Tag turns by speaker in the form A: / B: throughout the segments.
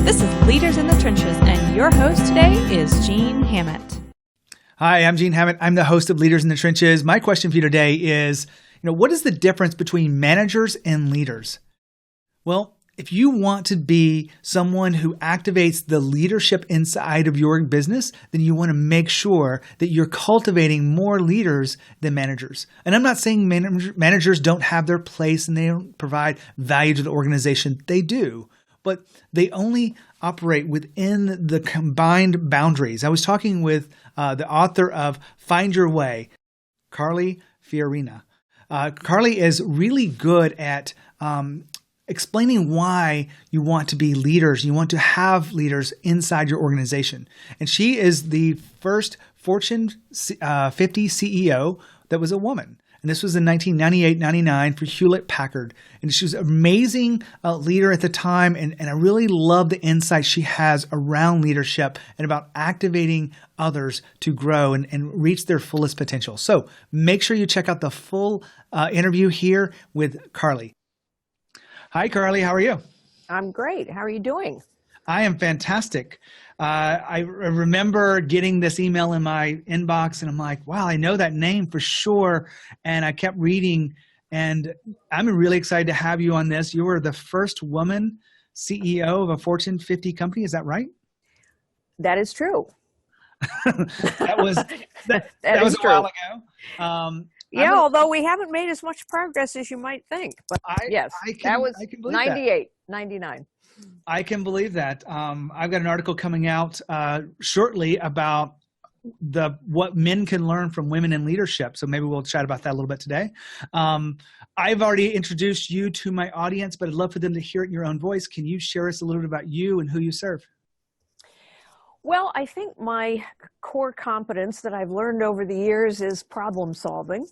A: This is Leaders in the Trenches, and your host today is Gene Hammett.
B: Hi, I'm Gene Hammett. I'm the host of Leaders in the Trenches. My question for you today is, what is the difference between managers and leaders? Well, if you want to be someone who activates the leadership inside of your business, then you want to make sure that you're cultivating more leaders than managers. And I'm not saying managers don't have their place and they don't provide value to the organization. They do, but they only operate within the combined boundaries. I was talking with the author of Find Your Way, Carly Fiorina. Carly is really good at explaining why you want to be leaders. You want to have leaders inside your organization. And she is the first Fortune 50 CEO that was a woman. And this was in 1998-99 for Hewlett Packard. And she was an amazing leader at the time. And I really love the insight she has around leadership and about activating others to grow and reach their fullest potential. So make sure you check out the full interview here with Carly. Hi, Carly. How are you?
C: I'm great. How are you doing?
B: I am fantastic. I remember getting this email in my inbox and I'm like, wow, I know that name for sure. And I kept reading and I'm really excited to have you on this. You were the first woman CEO of a Fortune 50 company. Is that right?
C: That is true.
B: that was a while ago.
C: Although we haven't made as much progress as you might think. But that was 98, 99.
B: I can believe that. I've got an article coming out shortly about what men can learn from women in leadership. So maybe we'll chat about that a little bit today. I've already introduced you to my audience, but I'd love for them to hear it in your own voice. Can you share us a little bit about you and who you serve?
C: Well, I think my core competence that I've learned over the years is problem solving.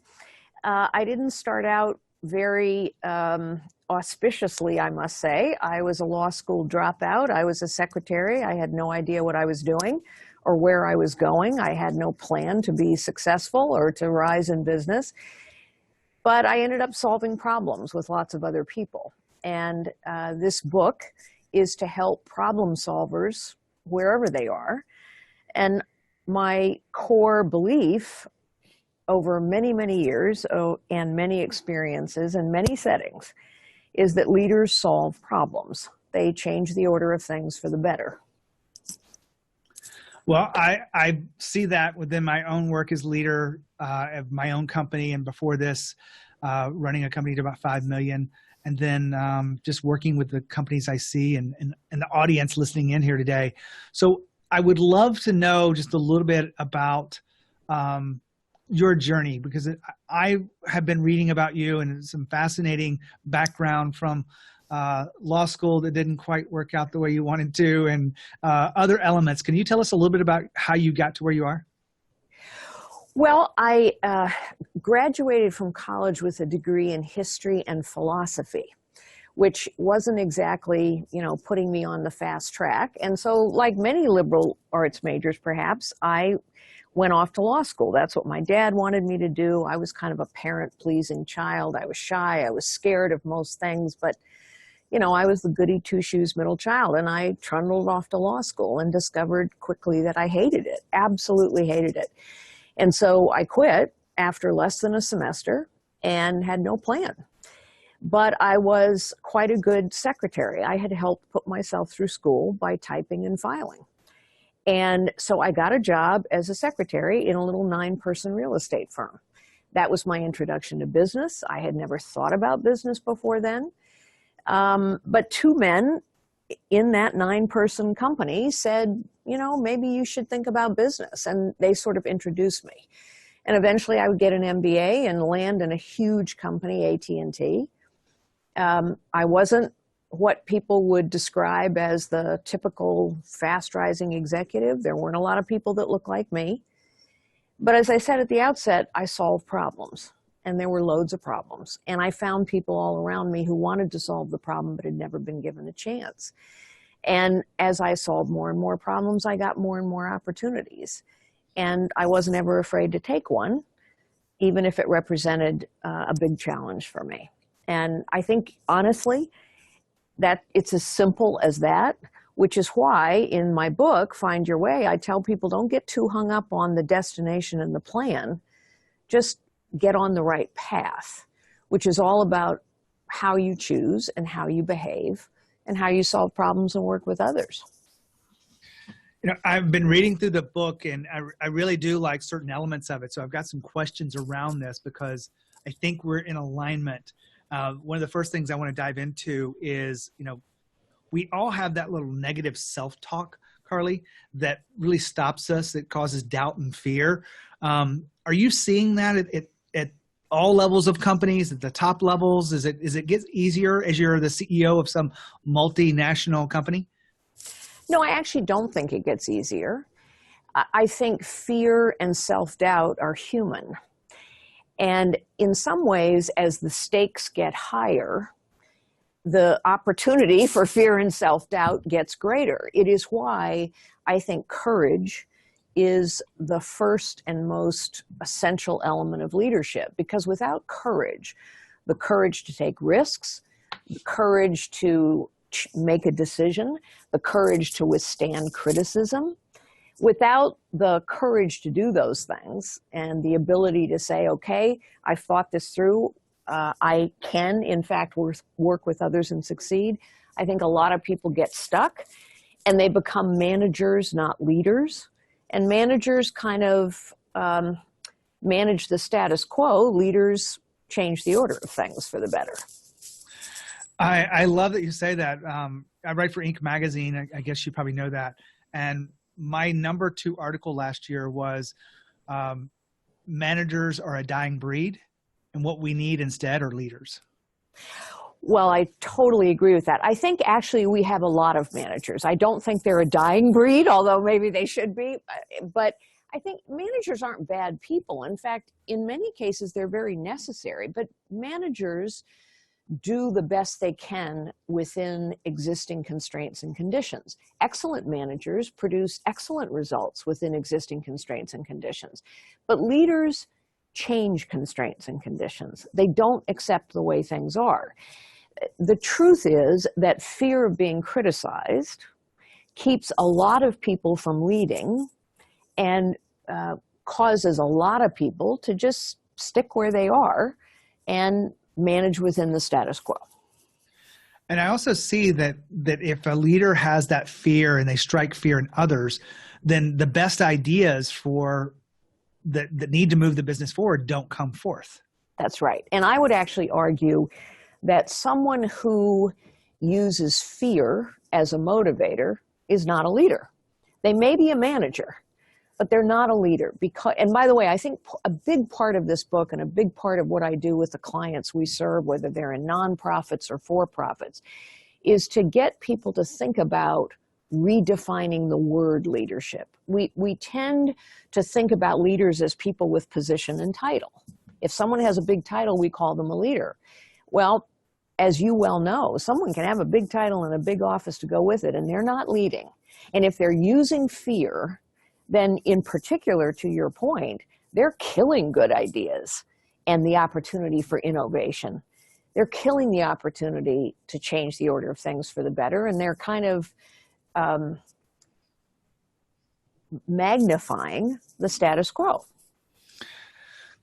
C: I didn't start out very auspiciously, I must say. I was a law school dropout. I was a secretary. I had no idea what I was doing or where I was going. I had no plan to be successful or to rise in business. But I ended up solving problems with lots of other people. And this book is to help problem solvers wherever they are. And my core belief over many, many years and many experiences and many settings is that leaders solve problems. They change the order of things for the better.
B: Well, I see that within my own work as leader of my own company, and before this, running a company to about 5 million, and then just working with the companies I see and the audience listening in here today. So I would love to know just a little bit about your journey, because I have been reading about you and some fascinating background from law school that didn't quite work out the way you wanted to, and other elements. Can you tell us a little bit about how you got to where you are?
C: Well, I graduated from college with a degree in history and philosophy, which wasn't exactly, putting me on the fast track. And so, like many liberal arts majors, perhaps, I went off to law school. That's what my dad wanted me to do. I was kind of a parent-pleasing child. I was shy. I was scared of most things, but I was the goody two-shoes middle child, and I trundled off to law school and discovered quickly that I hated it, absolutely hated it. And so I quit after less than a semester and had no plan. But I was quite a good secretary. I had helped put myself through school by typing and filing. And so I got a job as a secretary in a little 9-person real estate firm. That was my introduction to business. I had never thought about business before then. But 2 men in that 9-person company said, maybe you should think about business. And they sort of introduced me. And eventually I would get an MBA and land in a huge company, AT&T. I wasn't what people would describe as the typical fast-rising executive. There weren't a lot of people that looked like me. But as I said at the outset, I solved problems. And there were loads of problems. And I found people all around me who wanted to solve the problem but had never been given a chance. And as I solved more and more problems, I got more and more opportunities. And I wasn't ever afraid to take one, even if it represented a big challenge for me. And I think, honestly, that it's as simple as that. which is why in my book, Find Your Way, I tell people don't get too hung up on the destination and the plan. Just get on the right path, which is all about how you choose and how you behave and how you solve problems and work with others.
B: I've been reading through the book, and I really do like certain elements of it. So I've got some questions around this because I think we're in alignment. One of the first things I want to dive into is, we all have that little negative self-talk, Carly, that really stops us, that causes doubt and fear. Are you seeing that at all levels of companies, at the top levels? Is it get easier as you're the CEO of some multinational company?
C: No, I actually don't think it gets easier. I think fear and self-doubt are human. And in some ways, as the stakes get higher, the opportunity for fear and self-doubt gets greater. It is why I think courage is the first and most essential element of leadership. Because without courage, the courage to take risks, the courage to make a decision, the courage to withstand criticism, without the courage to do those things and the ability to say, okay, I thought this through, I can, in fact, work with others and succeed, I think a lot of people get stuck and they become managers, not leaders. And managers kind of manage the status quo. Leaders change the order of things for the better.
B: I love that you say that. I write for Inc. magazine. I guess you probably know that. And my number 2 article last year was managers are a dying breed, and what we need instead are leaders.
C: Well, I totally agree with that. I think actually we have a lot of managers. I don't think they're a dying breed, although maybe they should be. But I think managers aren't bad people. In fact, in many cases, they're very necessary. But managers do the best they can within existing constraints and conditions. Excellent managers produce excellent results within existing constraints and conditions. But leaders change constraints and conditions. They don't accept the way things are. The truth is that fear of being criticized keeps a lot of people from leading and causes a lot of people to just stick where they are and manage within the status quo.
B: And I also see that if a leader has that fear and they strike fear in others, then the best ideas for that need to move the business forward don't come forth.
C: That's right. And I would actually argue that someone who uses fear as a motivator is not a leader. They may be a manager, but they're not a leader. And by the way, I think a big part of this book and a big part of what I do with the clients we serve, whether they're in nonprofits or for-profits, is to get people to think about redefining the word leadership. We tend to think about leaders as people with position and title. If someone has a big title, we call them a leader. Well, as you well know, someone can have a big title and a big office to go with it, and they're not leading. And if they're using fear, then in particular, to your point, they're killing good ideas and the opportunity for innovation. They're killing the opportunity to change the order of things for the better, and they're kind of magnifying the status quo.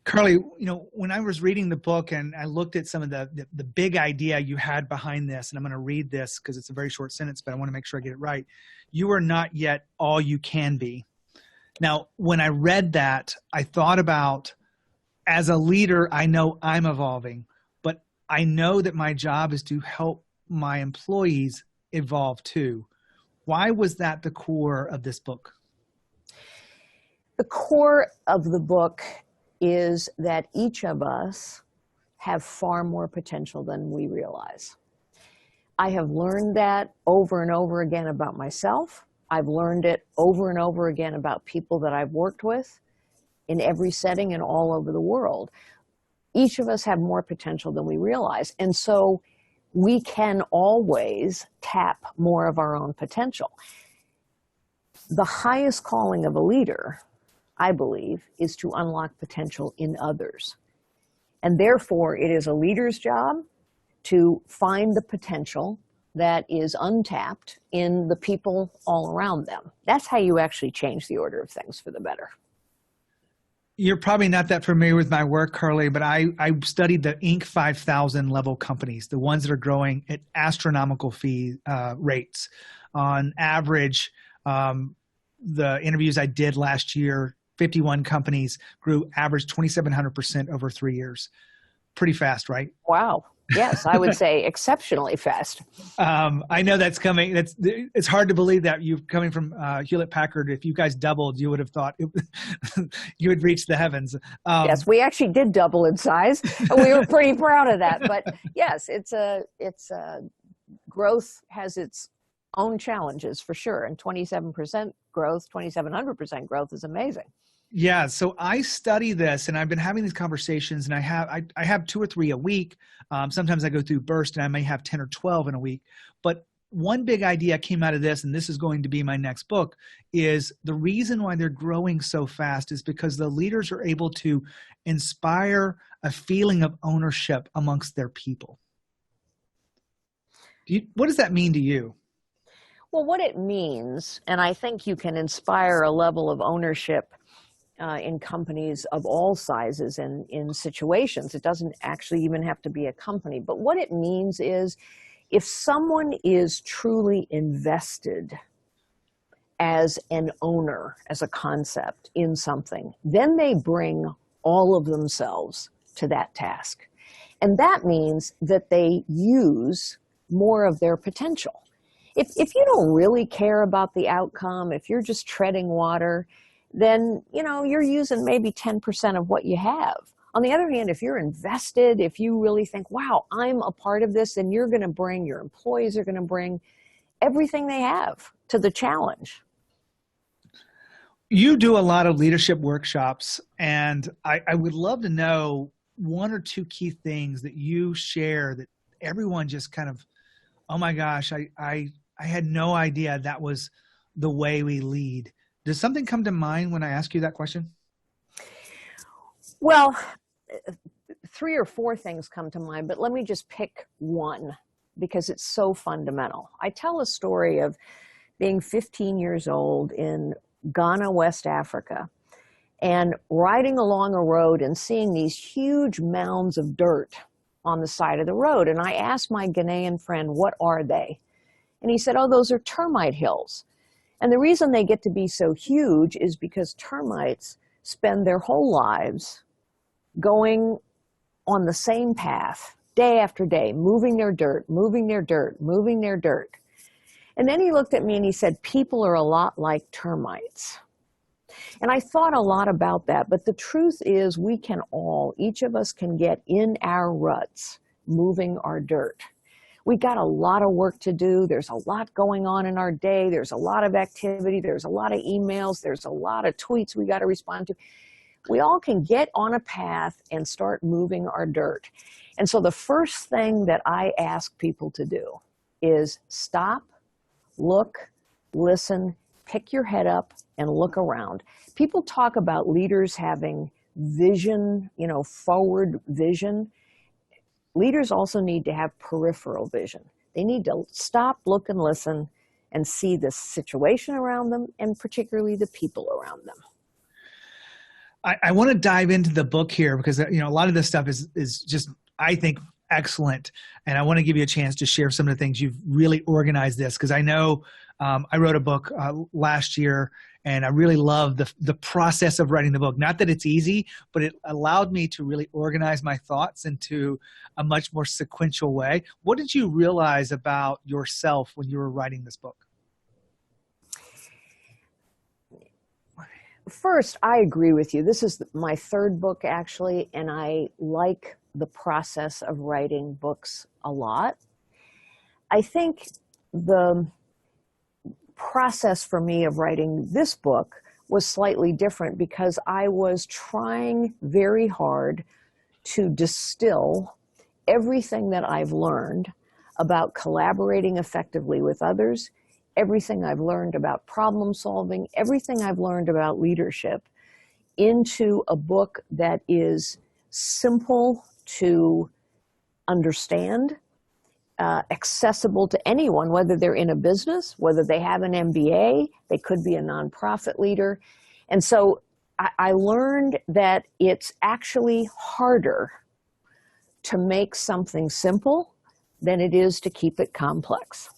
B: Carly, when I was reading the book and I looked at some of the big idea you had behind this, and I'm going to read this because it's a very short sentence, but I want to make sure I get it right. You are not yet all you can be. Now, when I read that, I thought about, as a leader, I know I'm evolving, but I know that my job is to help my employees evolve too. Why was that the core of this book?
C: The core of the book is that each of us have far more potential than we realize. I have learned that over and over again about myself. I've learned it over and over again about people that I've worked with in every setting and all over the world. Each of us have more potential than we realize. And so we can always tap more of our own potential. The highest calling of a leader, I believe, is to unlock potential in others. And therefore, it is a leader's job to find the potential that is untapped in the people all around them. That's how you actually change the order of things for the better.
B: You're probably not that familiar with my work, Carly, but I studied the Inc. 5000 level companies, the ones that are growing at astronomical fee rates. On average, the interviews I did last year, 51 companies grew average 2,700% over 3 years. Pretty fast, right?
C: Wow. Yes, I would say exceptionally fast.
B: I know that's coming. It's hard to believe that you coming from Hewlett Packard. If you guys doubled, you would have thought you would reach the heavens.
C: Yes, we actually did double in size, and we were pretty proud of that. But yes, growth has its own challenges for sure, and 27% growth, 2,700% growth is amazing.
B: Yeah, so I study this, and I've been having these conversations, and I have 2 or 3 a week. Sometimes I go through bursts, and I may have 10 or 12 in a week. But one big idea came out of this, and this is going to be my next book, is the reason why they're growing so fast is because the leaders are able to inspire a feeling of ownership amongst their people. What does that mean to you?
C: Well, what it means, and I think you can inspire a level of ownership in companies of all sizes and in situations. It doesn't actually even have to be a company. But what it means is if someone is truly invested as an owner, as a concept in something, then they bring all of themselves to that task. And that means that they use more of their potential. If you don't really care about the outcome, if you're just treading water, then you're using maybe 10% of what you have. On the other hand, if you're invested, if you really think, wow, I'm a part of this, then your employees are going to bring everything they have to the challenge.
B: You do a lot of leadership workshops, and I would love to know 1 or 2 key things that you share that everyone just kind of, oh my gosh, I had no idea that was the way we lead. Does something come to mind when I ask you that question?
C: Well, 3 or 4 things come to mind, but let me just pick one because it's so fundamental. I tell a story of being 15 years old in Ghana, West Africa, and riding along a road and seeing these huge mounds of dirt on the side of the road. And I asked my Ghanaian friend, what are they? And he said, oh, those are termite hills. And the reason they get to be so huge is because termites spend their whole lives going on the same path day after day, moving their dirt, moving their dirt, moving their dirt. And then he looked at me and he said, people are a lot like termites. And I thought a lot about that, but the truth is each of us can get in our ruts, moving our dirt. We got a lot of work to do. There's a lot going on in our day. There's a lot of activity. There's a lot of emails. There's a lot of tweets we got to respond to. We all can get on a path and start moving our dirt. And so the first thing that I ask people to do is stop, look, listen, pick your head up and look around. People talk about leaders having vision, forward vision. Leaders also need to have peripheral vision. They need to stop, look, and listen and see the situation around them and particularly the people around them.
B: I want to dive into the book here because a lot of this stuff is just, I think, excellent. And I want to give you a chance to share some of the things you've really organized this because I know I wrote a book last year and I really love the process of writing the book. Not that it's easy, but it allowed me to really organize my thoughts into a much more sequential way. What did you realize about yourself when you were writing this book?
C: First, I agree with you. This is my 3rd book, actually, and I like the process of writing books a lot. I think the process for me of writing this book was slightly different because I was trying very hard to distill everything that I've learned about collaborating effectively with others, everything I've learned about problem solving, everything I've learned about leadership into a book that is simple to understand, accessible to anyone, whether they're in a business, whether they have an MBA, they could be a nonprofit leader. And so I learned that it's actually harder to make something simple than it is to keep it complex.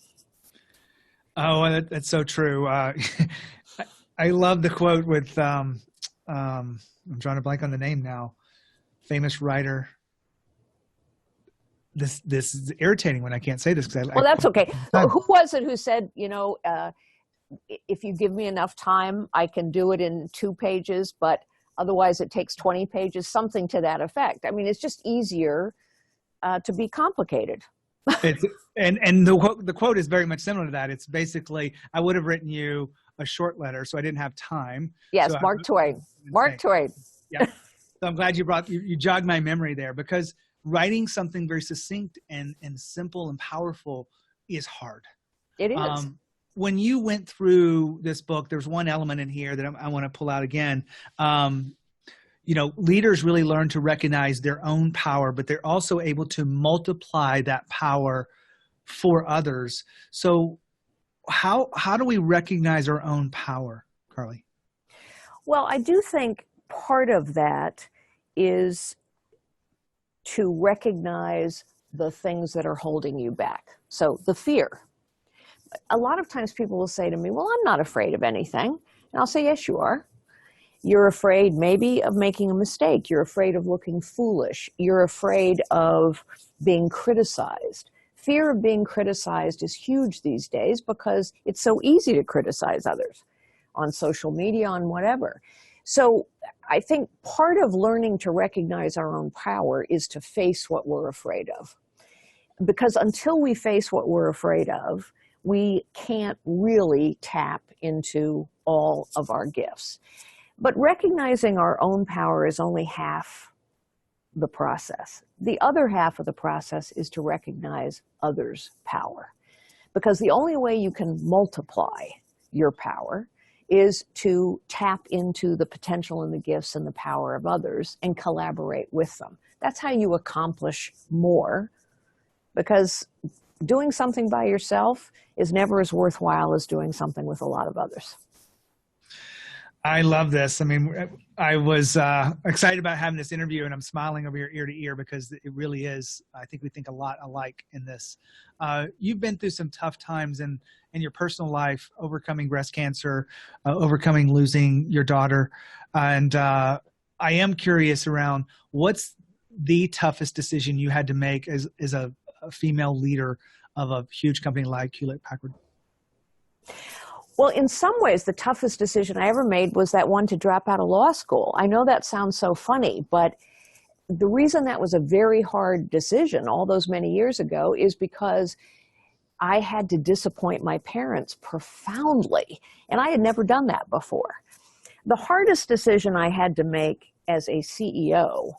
B: Oh, that's so true. I love the quote with, I'm drawing a blank on the name now, famous writer. This is irritating when I can't say this.
C: Well, that's okay. Who was it who said, if you give me enough time, I can do it in 2 pages, but otherwise it takes 20 pages, something to that effect. I mean, it's just easier to be complicated.
B: And the quote is very much similar to that. It's basically, I would have written you a short letter, so I didn't have time.
C: Yes,
B: so
C: Mark Twain. Mark Twain.
B: Yeah. So I'm glad you jogged my memory there, because writing something very succinct and simple and powerful is hard.
C: It is.
B: When you went through this book, there's one element in here that I want to pull out again. Leaders really learn to recognize their own power, but they're also able to multiply that power for others. So how do we recognize our own power, Carly?
C: Well, I do think part of that is to recognize the things that are holding you back. So the fear. A lot of times people will say to me, well, I'm not afraid of anything. And I'll say, yes, you are. You're afraid maybe of making a mistake. You're afraid of looking foolish. You're afraid of being criticized. Fear of being criticized is huge these days because it's so easy to criticize others on social media, on whatever. So I think part of learning to recognize our own power is to face what we're afraid of. Because until we face what we're afraid of, we can't really tap into all of our gifts. But recognizing our own power is only half the process. The other half of the process is to recognize others' power. Because the only way you can multiply your power is to tap into the potential and the gifts and the power of others and collaborate with them. That's how you accomplish more, because doing something by yourself is never as worthwhile as doing something with a lot of others.
B: I love this. I mean, I was excited about having this interview, and I'm smiling over your ear to ear because it really is. I think we think a lot alike in this. You've been through some tough times in your personal life, overcoming breast cancer, overcoming losing your daughter. And I am curious around what's the toughest decision you had to make as a female leader of a huge company like Hewlett Packard?
C: Well, in some ways, the toughest decision I ever made was that one to drop out of law school. I know that sounds so funny, but the reason that was a very hard decision all those many years ago is because I had to disappoint my parents profoundly, and I had never done that before. The hardest decision I had to make as a CEO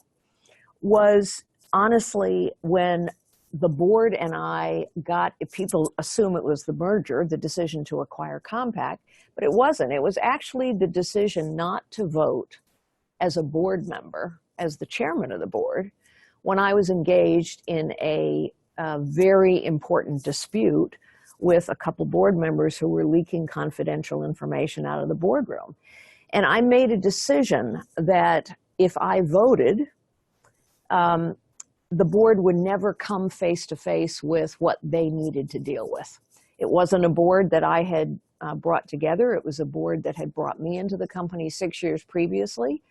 C: was honestly when the board and I got, if people assume it was the merger, the decision to acquire Compaq, but it wasn't. It was actually the decision not to vote as a board member, as the chairman of the board, when I was engaged in a very important dispute with a couple board members who were leaking confidential information out of the boardroom. And I made a decision that if I voted, the board would never come face to face with what they needed to deal with. It wasn't a board that I had brought together. It was a board that had brought me into the company 6 years previously.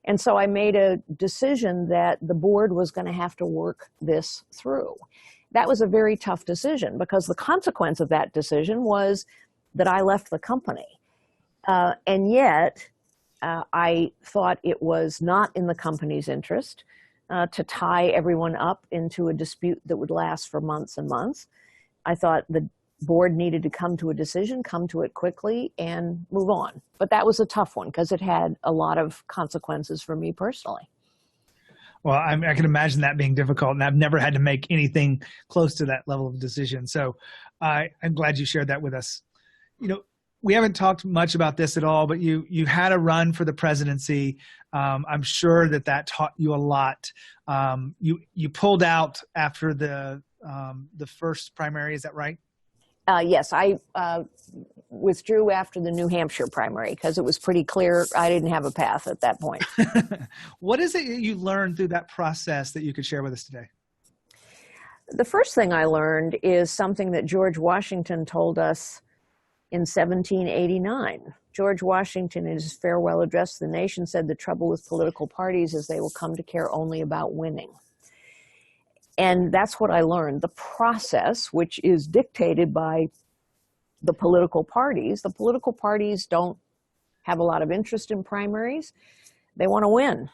C: And so I made a decision that the board was going to have to work this through. That was a very tough decision because the consequence of that decision was that I left the company. And yet, I thought it was not in the company's interest to tie everyone up into a dispute that would last for months and months. I thought the board needed to come to a decision, come to it quickly, and move on. But that was a tough one because it had a lot of consequences for me personally.
B: Well, I can imagine that being difficult, and I've never had to make anything close to that level of decision. So I'm glad you shared that with us. You know, we haven't talked much about this at all, but you had a run for the presidency. I'm sure that taught you a lot. You pulled out after the the first primary. Is that right?
C: Yes, I withdrew after the New Hampshire primary because it was pretty clear I didn't have a path at that point.
B: What is it you learned through that process that you could share with us today?
C: The first thing I learned is something that George Washington told us in 1789. George Washington, in his farewell address to the nation, said the trouble with political parties is they will come to care only about winning. And that's what I learned. The process, which is dictated by the political parties don't have a lot of interest in primaries. They want to win.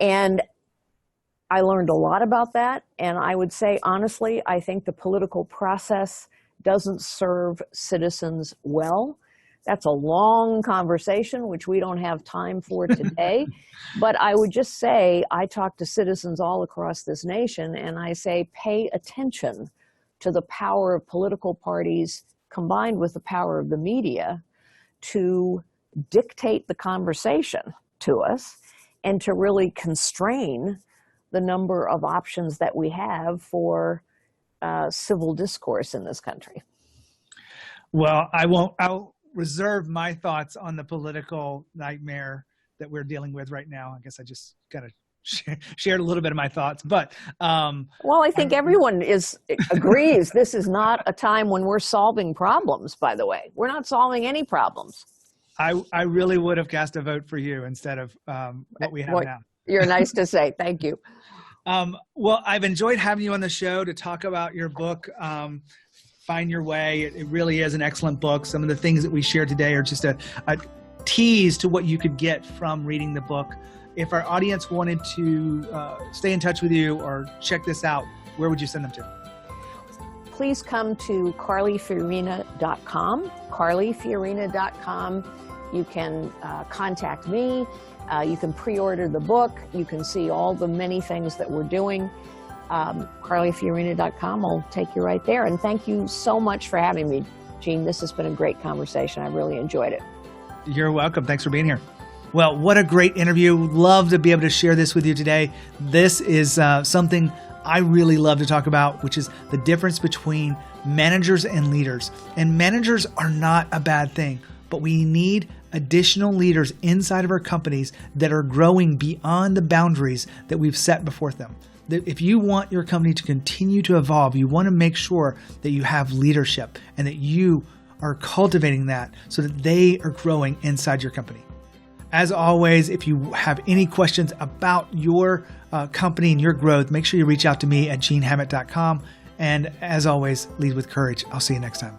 C: And I learned a lot about that. And I would say, honestly, I think the political process doesn't serve citizens well. That's a long conversation, which we don't have time for today. But I would just say, I talk to citizens all across this nation, and I say, pay attention to the power of political parties combined with the power of the media to dictate the conversation to us and to really constrain the number of options that we have for civil discourse in this country.
B: Well, I'll reserve my thoughts on the political nightmare that we're dealing with right now. I guess I just got to share a little bit of my thoughts, but
C: well, I think everyone agrees this is not a time when we're solving problems. By the way, we're not solving any problems.
B: I really would have cast a vote for you instead of what we have now.
C: You're nice to say. Thank you.
B: Well, I've enjoyed having you on the show to talk about your book, Find Your Way. It really is an excellent book. Some of the things that we shared today are just a tease to what you could get from reading the book. If our audience wanted to stay in touch with you or check this out, where would you send them to?
C: Please come to carlyfiorina.com. carlyfiorina.com. You can contact me. You can pre-order the book. You can see all the many things that we're doing. carlyfiorina.com will take you right there. And thank you so much for having me, Gene. This has been a great conversation. I really enjoyed it.
B: You're welcome. Thanks for being here. Well, what a great interview. Love to be able to share this with you today. This is something I really love to talk about, which is the difference between managers and leaders. And managers are not a bad thing, but we need additional leaders inside of our companies that are growing beyond the boundaries that we've set before them. That if you want your company to continue to evolve, you want to make sure that you have leadership and that you are cultivating that so that they are growing inside your company. As always, if you have any questions about your company and your growth, make sure you reach out to me at genehammett.com. And as always, lead with courage. I'll see you next time.